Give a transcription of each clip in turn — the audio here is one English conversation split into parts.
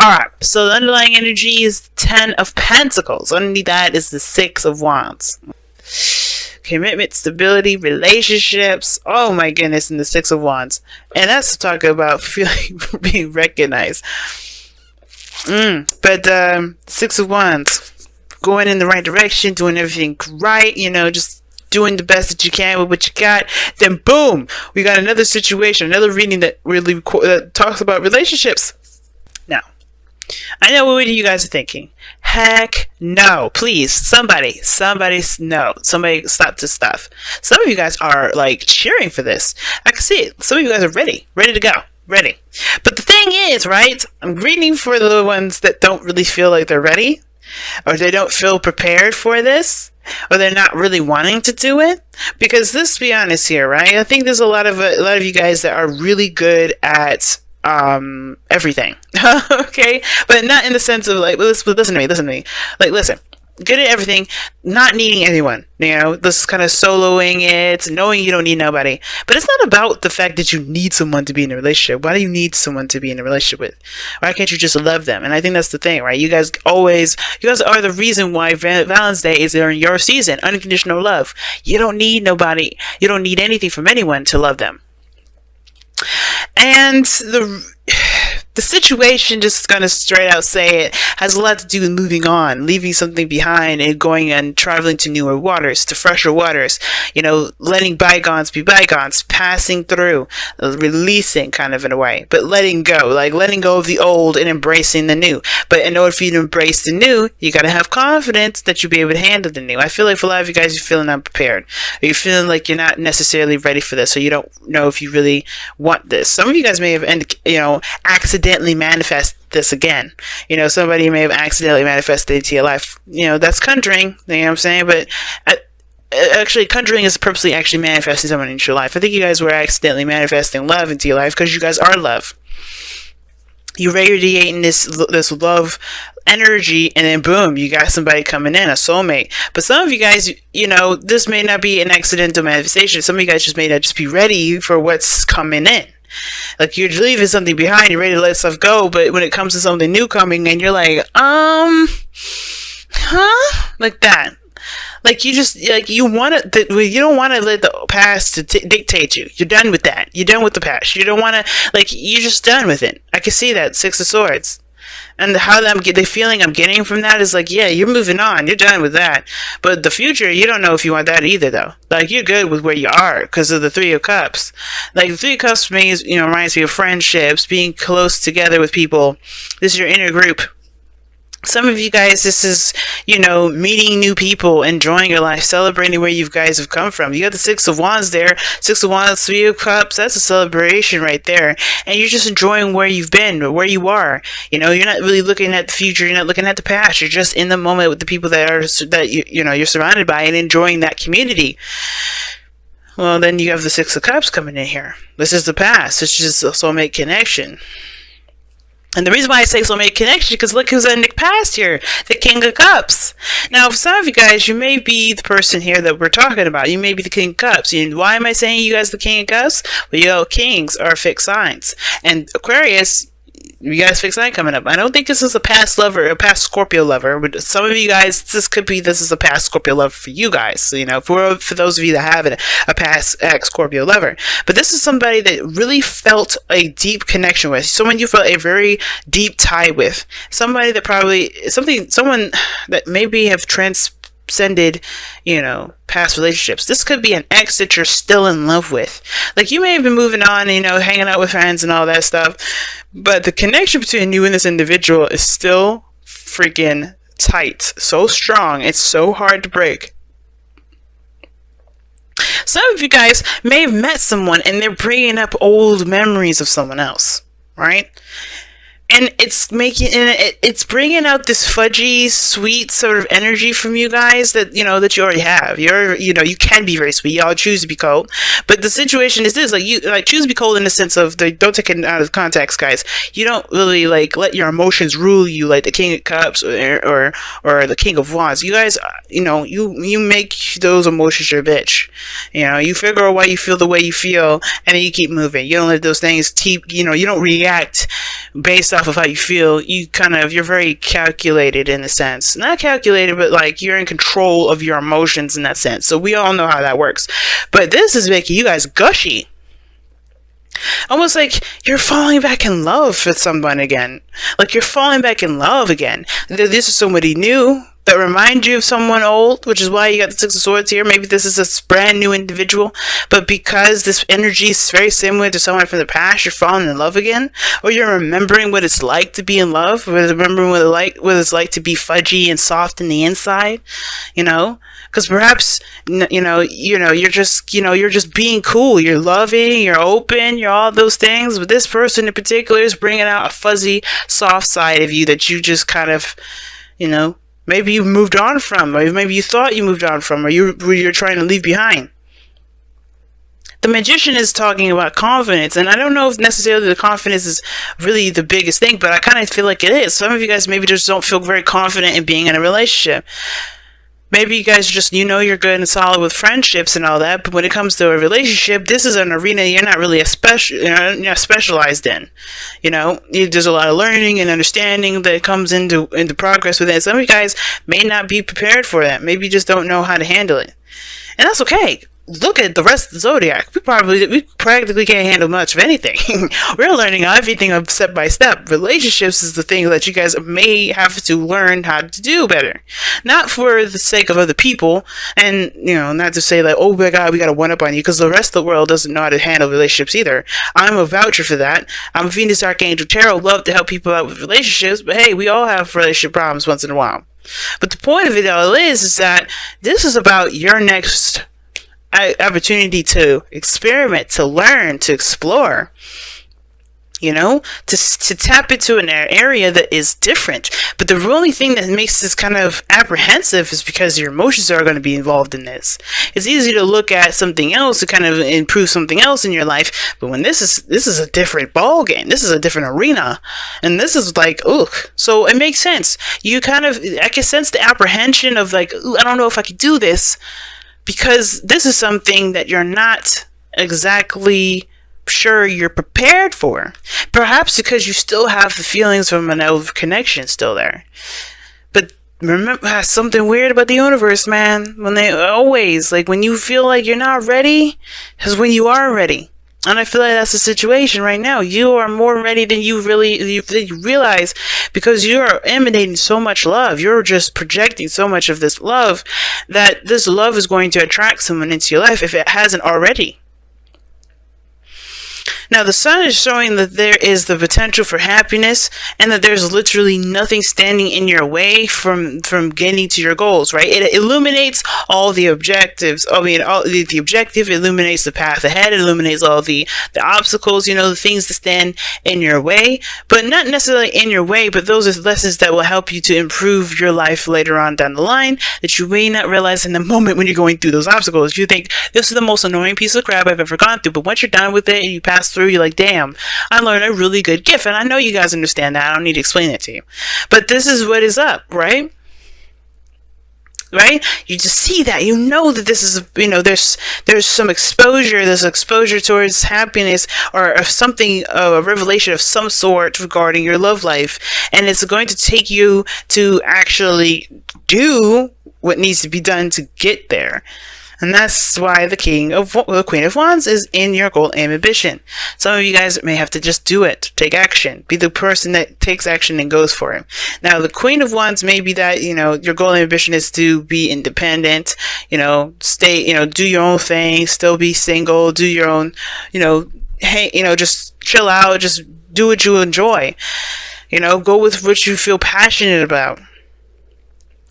Alright, so the underlying energy is 10 of Pentacles. Underneath that is the 6 of Wands. Commitment, stability, relationships. Oh my goodness, and the 6 of Wands. And that's talking about feeling being recognized. But 6 of Wands, going in the right direction, doing everything right, you know, just doing the best that you can with what you got. Then boom, we got another situation, another reading that really talks about relationships. Now, I know what you guys are thinking. Heck no. Please, somebody no. Somebody stop this stuff. Some of you guys are like cheering for this. I can see it. Some of you guys are ready to go. Ready. But the thing is, right, I'm reading for the ones that don't really feel like they're ready, or they don't feel prepared for this, or they're not really wanting to do it. Because let's be honest here, right? I think there's a lot of you guys that are really good at everything. Okay, but not in the sense of like, listen to me, like, listen, good at everything, not needing anyone, you know, this kind of soloing it, knowing you don't need nobody. But it's not about the fact that you need someone to be in a relationship. Why do you need someone to be in a relationship with? Why can't you just love them? And I think that's the thing, right? You guys are the reason why Valentine's Day is during your season. Unconditional love. You don't need nobody. You don't need anything from anyone to love them. And the situation, just gonna straight out say it, has a lot to do with moving on, leaving something behind, and going and traveling to newer waters, to fresher waters, you know, letting bygones be bygones, passing through, releasing kind of in a way, but letting go, like letting go of the old and embracing the new. But in order for you to embrace the new, you gotta have confidence that you'll be able to handle the new. I feel like for a lot of you guys, you're feeling unprepared, or you're feeling like you're not necessarily ready for this, or you don't know if you really want this. Some of you guys may have, you know, accidentally manifest this again. You know, somebody may have accidentally manifested into your life. You know, that's conjuring, you know what I'm saying? But actually, conjuring is purposely actually manifesting someone into your life. I think you guys were accidentally manifesting love into your life because you guys are love. You radiating this love energy, and then boom, you got somebody coming in, a soulmate. But some of you guys, you know, this may not be an accidental manifestation. Some of you guys just may not just be ready for what's coming in. Like, you're leaving something behind, you're ready to let stuff go, but when it comes to something new coming in, you're like, like that. Like, you just, like, you don't want to let the past dictate you. You're done with that. You're done with the past. You don't want to, like, you're just done with it. I can see that, 6 of Swords. And the feeling I'm getting from that is like, yeah, you're moving on. You're done with that. But the future, you don't know if you want that either, though. Like, you're good with where you are because of the 3 of Cups. Like, the 3 of Cups means, you know, reminds me of friendships, being close together with people. This is your inner group. Some of you guys, this is, you know, meeting new people, enjoying your life, celebrating where you guys have come from. You got the 6 of Wands there. 6 of Wands, 3 of Cups. That's a celebration right there. And you're just enjoying where you've been, where you are. You know, you're not really looking at the future. You're not looking at the past. You're just in the moment with the people you're surrounded by and enjoying that community. Well, then you have the 6 of Cups coming in here. This is the past. It's just a soulmate connection. And the reason why I say soulmate connection, because look who's in the past here, the King of Cups. Now, for some of you guys, you may be the person here that we're talking about. You may be the King of Cups. And why am I saying you guys the King of Cups? Well, you know, kings are fixed signs. And Aquarius, you guys fixed sign coming up. I don't think this is a past lover, a past Scorpio lover. But some of you guys, this is a past Scorpio lover for you guys. So, you know, for those of you that have a past ex-Scorpio lover. But this is somebody that really felt a deep connection with. Someone you felt a very deep tie with. Somebody that someone that maybe have transcended, you know, past relationships. This could be an ex that you're still in love with. Like, you may have been moving on, you know, hanging out with friends and all that stuff, but the connection between you and this individual is still freaking tight, so strong, it's so hard to break. Some of you guys may have met someone and they're bringing up old memories of someone else, right? And it's bringing out this fudgy, sweet sort of energy from you guys that, you know, that you already have. You can be very sweet. Y'all choose to be cold. But the situation is this, you choose to be cold in the sense of, don't take it out of context, guys. You don't really, let your emotions rule you like the King of Cups or the King of Wands. You guys, you make those emotions your bitch. You know, you figure out why you feel the way you feel, and then you keep moving. You don't let those things you don't react based off of how you feel, you're very calculated in a sense. Not calculated, but like you're in control of your emotions in that sense. So we all know how that works. But this is making you guys gushy. Almost like you're falling back in love with someone again. Like you're falling back in love again. This is somebody new that reminds you of someone old, which is why you got the Six of Swords here. Maybe this is a brand new individual, but because this energy is very similar to someone from the past, you're falling in love again, or you're remembering what it's like to be in love, or remembering what it's like to be fudgy and soft in the inside, you know? Because perhaps, you're just being cool. You're loving, you're open, you're all those things. But this person in particular is bringing out a fuzzy, soft side of you that you just kind of, maybe you moved on from, or maybe you thought you moved on from, or you're trying to leave behind. The Magician is talking about confidence, and I don't know if necessarily the confidence is really the biggest thing, but I kind of feel like it is. Some of you guys maybe just don't feel very confident in being in a relationship. Maybe you guys just, you're good and solid with friendships and all that, but when it comes to a relationship, this is an arena you're not really specialized in. There's a lot of learning and understanding that comes into progress with it. Some of you guys may not be prepared for that. Maybe you just don't know how to handle it. And that's okay. Look at the rest of the zodiac. We practically can't handle much of anything. We're learning everything step by step. Relationships is the thing that you guys may have to learn how to do better. Not for the sake of other people, and not to say like, oh my god, we got to one up on you, because the rest of the world doesn't know how to handle relationships either. I'm a voucher for that. I'm Venus Archangel Tarot. Love to help people out with relationships, but hey, we all have relationship problems once in a while. But the point of it all is that this is about your next opportunity to experiment, to learn, to explore, to tap into an area that is different. But the only thing that makes this kind of apprehensive is because your emotions are going to be involved in this. It's easy to look at something else to kind of improve something else in your life, but when this is a different ball game, this is a different arena, and this is like, ugh. So it makes sense. I can sense the apprehension of like, I don't know if I could do this, because this is something that you're not exactly sure you're prepared for. Perhaps because you still have the feelings from an old connection still there. But remember, something weird about the universe, man. When you feel like you're not ready, is when you are ready. And I feel like that's the situation right now. You are more ready than you realize, because you are emanating so much love. You're just projecting so much of this love, that this love is going to attract someone into your life if it hasn't already. Now, the sun is showing that there is the potential for happiness, and that there's literally nothing standing in your way from getting to your goals, right? It illuminates all the objectives. The objective illuminates the path ahead. It illuminates all the obstacles, the things that stand in your way, but not necessarily in your way, but those are lessons that will help you to improve your life later on down the line, that you may not realize in the moment when you're going through those obstacles. You think, this is the most annoying piece of crap I've ever gone through, but once you're done with it and you pass through, you're like, damn, I learned a really good gift. And I know you guys understand that. I don't need to explain it to you. But this is what is up, right? Right? You just see that. You know that this is, there's some exposure. There's exposure towards happiness, or something, a revelation of some sort regarding your love life. And it's going to take you to actually do what needs to be done to get there. And that's why the Queen of Wands is in your goal and ambition. Some of you guys may have to just do it. Take action. Be the person that takes action and goes for it. Now, the Queen of Wands may be that, your goal and ambition is to be independent, stay, do your own thing, still be single, do your own, hey, just chill out, just do what you enjoy. Go with what you feel passionate about.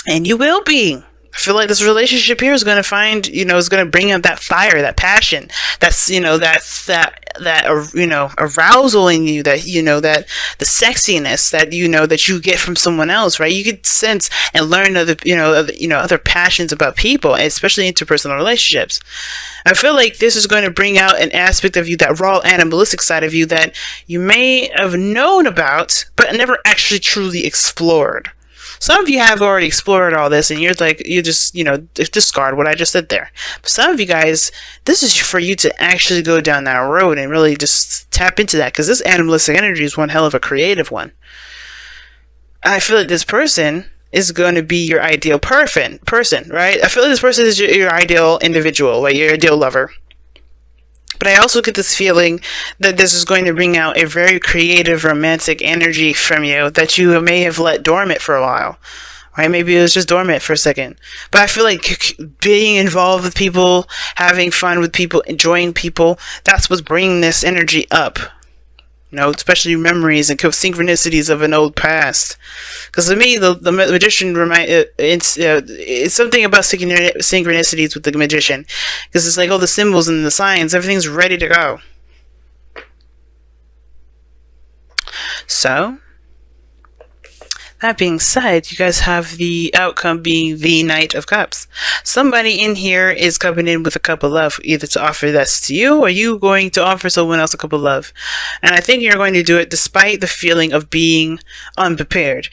And you will be. I feel like this relationship here is going to find, is going to bring up that fire, that passion, that's, that arousal in you, that the sexiness that, that you get from someone else, right? You could sense and learn other passions about people, especially interpersonal relationships. I feel like this is going to bring out an aspect of you, that raw animalistic side of you that you may have known about, but never actually truly explored. Some of you have already explored all this, and you're like, you just, discard what I just said there. But some of you guys, this is for you to actually go down that road and really just tap into that, because this animalistic energy is one hell of a creative one. I feel like this person is going to be your ideal person, right? I feel like this person is your ideal individual, like your ideal lover. But I also get this feeling that this is going to bring out a very creative, romantic energy from you that you may have let dormant for a while. Right? Maybe it was just dormant for a second. But I feel like being involved with people, having fun with people, enjoying people, that's what's bringing this energy up. Especially memories and synchronicities of an old past. Because to me, the magician it's something about synchronicities with the magician. Because it's like all the symbols and the signs, everything's ready to go. So, that being said, you guys have the outcome being the Knight of Cups. Somebody in here is coming in with a cup of love, either to offer this to you, or you going to offer someone else a cup of love. And I think you're going to do it despite the feeling of being unprepared.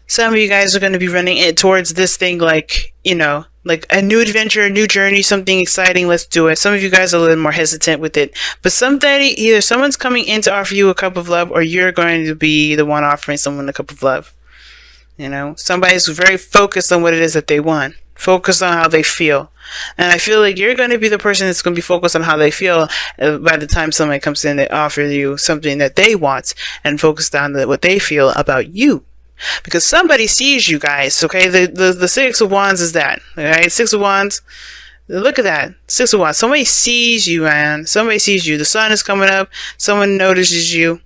Some of you guys are going to be running it towards this thing like a new adventure, a new journey, something exciting, let's do it. Some of you guys are a little more hesitant with it. But either someone's coming in to offer you a cup of love, or you're going to be the one offering someone a cup of love. Somebody's very focused on what it is that they want. Focused on how they feel. And I feel like you're going to be the person that's going to be focused on how they feel by the time somebody comes in to offer you something that they want, and focused on what they feel about you. Because somebody sees you guys, okay? The Six of Wands is that, alright? Six of Wands, look at that. Six of Wands. Somebody sees you, man. Somebody sees you. The sun is coming up. Someone notices you.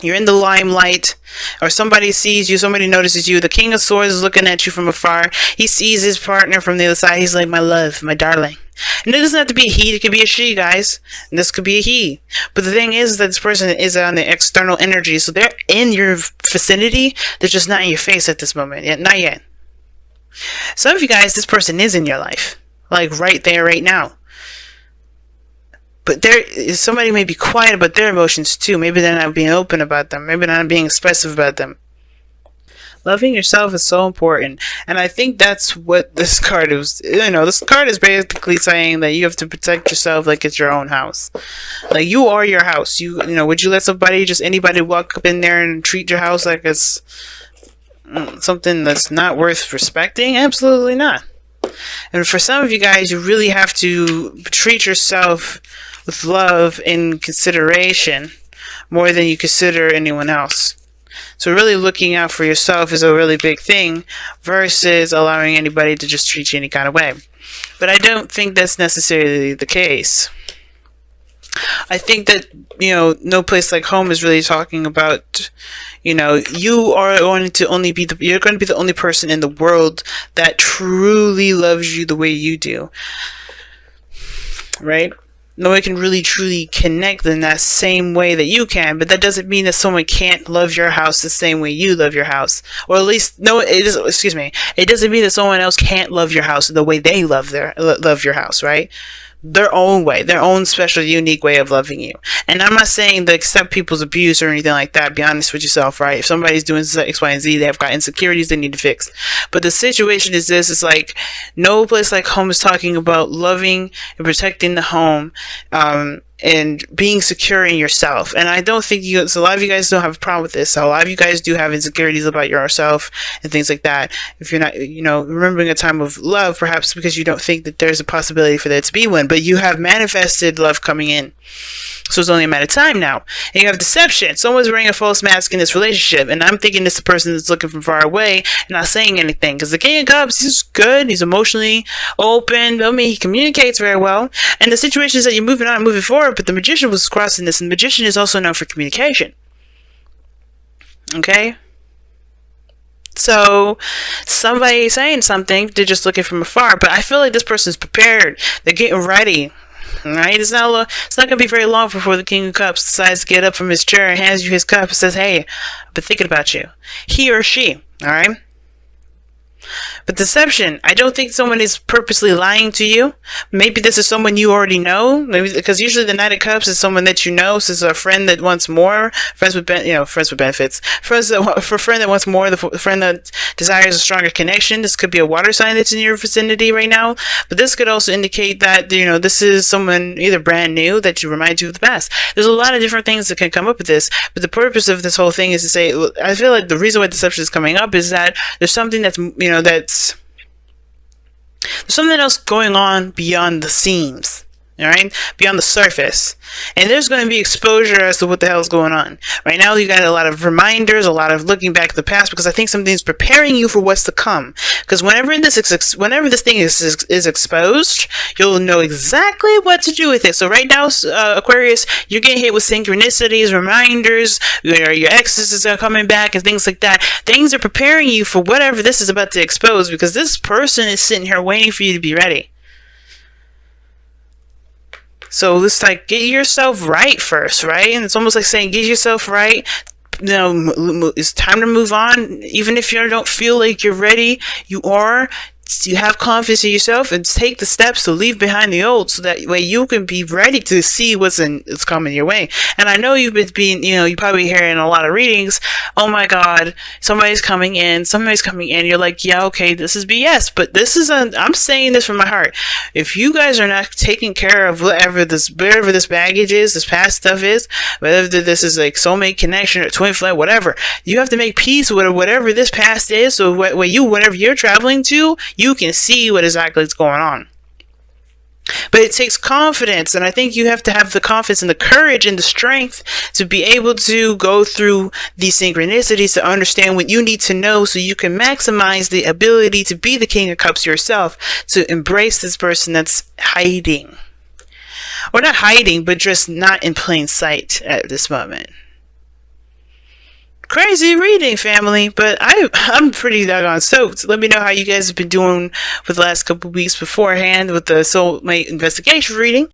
You're in the limelight. Or somebody sees you. Somebody notices you. The King of Swords is looking at you from afar. He sees his partner from the other side. He's like, my love, my darling. And it doesn't have to be a he, it could be a she, guys. And this could be a he. But the thing is that this person is on the external energy, so they're in your vicinity, they're just not in your face at this moment. Not yet. Some of you guys, this person is in your life. Like right there, right now. But somebody may be quiet about their emotions too. Maybe they're not being open about them. Maybe they're not being expressive about them. Loving yourself is so important, and I think that's what this card is. This card is basically saying that you have to protect yourself like it's your own house. Like you are your house. Would you let anybody walk up in there and treat your house like it's something that's not worth respecting? Absolutely not. And for some of you guys, you really have to treat yourself with love and consideration more than you consider anyone else. So really looking out for yourself is a really big thing versus allowing anybody to just treat you any kind of way. But I don't think that's necessarily the case. I think that, No Place Like Home is really talking about, you are going to you're going to be the only person in the world that truly loves you the way you do. Right? Nobody can really truly connect in that same way that you can, but that doesn't mean that someone can't love your house the same way you love your house. Or at least, it doesn't mean that someone else can't love your house the way they love your house, right? Their own way, their own special, unique way of loving you. And I'm not saying to accept people's abuse or anything like that. Be honest with yourself, right? If somebody's doing X, Y, and Z, they've got insecurities they need to fix. But the situation is this: it's like No Place Like Home is talking about loving and protecting the home, and being secure in yourself. And I don't think so a lot of you guys don't have a problem with this. So a lot of you guys do have insecurities about yourself and things like that. If you're not, remembering a time of love, perhaps because you don't think that there's a possibility for there to be one, but you have manifested love coming in. So it's only a matter of time now. And you have deception. Someone's wearing a false mask in this relationship, and I'm thinking it's the person that's looking from far away and not saying anything. Because the King of Cups, he's good. He's emotionally open. He communicates very well. And the situation is that you're moving on, moving forward, but the Magician was crossing this, and the Magician is also known for communication. Okay? So, somebody saying something, they're just looking from afar, but I feel like this person's prepared. They're getting ready. Right? It's not going to be very long before the King of Cups decides to get up from his chair and hands you his cup and says, hey, I've been thinking about you. He or she. Alright? But deception, I don't think someone is purposely lying to you. Maybe this is someone you already know. Maybe because usually the Knight of Cups is someone that you know. So it's a friend that wants more, friends with friends with benefits, for a friend that wants more, the friend that desires a stronger connection. This could be a water sign that's in your vicinity right now. But this could also indicate that this is someone either brand new that you remind you of the past. There's a lot of different things that can come up with this. But the purpose of this whole thing is to say, I feel like the reason why deception is coming up is that there's something that's there's something else going on beyond the seams, all right, beyond the surface, and there's going to be exposure as to what the hell is going on. Right now, you got a lot of reminders, a lot of looking back at the past, because I think something's preparing you for what's to come. Because whenever this thing is exposed, you'll know exactly what to do with it. So right now, Aquarius, you're getting hit with synchronicities, reminders, your exes are coming back, and things like that. Things are preparing you for whatever this is about to expose, because this person is sitting here waiting for you to be ready. So it's like, get yourself right first, right? And it's almost like saying, get yourself right. It's time to move on. Even if you don't feel like you're ready, you are. You have confidence in yourself, and take the steps to leave behind the old, so that way you can be ready to see what's coming your way. And I know you've been you probably hearing a lot of readings. Oh my God, somebody's coming in. You're like, yeah, okay, this is BS, but I'm saying this from my heart. If you guys are not taking care of whatever this baggage is, this past stuff is, whether this is like soulmate connection or twin flame, whatever, you have to make peace with whatever this past is. So whenever you're traveling to, you can see what exactly is going on. But it takes confidence, and I think you have to have the confidence and the courage and the strength to be able to go through these synchronicities, to understand what you need to know, so you can maximize the ability to be the King of Cups yourself, to embrace this person that's hiding. Or not hiding, but just not in plain sight at this moment. Crazy reading, family, but I'm pretty doggone soaked. Let me know how you guys have been doing for the last couple of weeks beforehand with the soulmate investigation reading.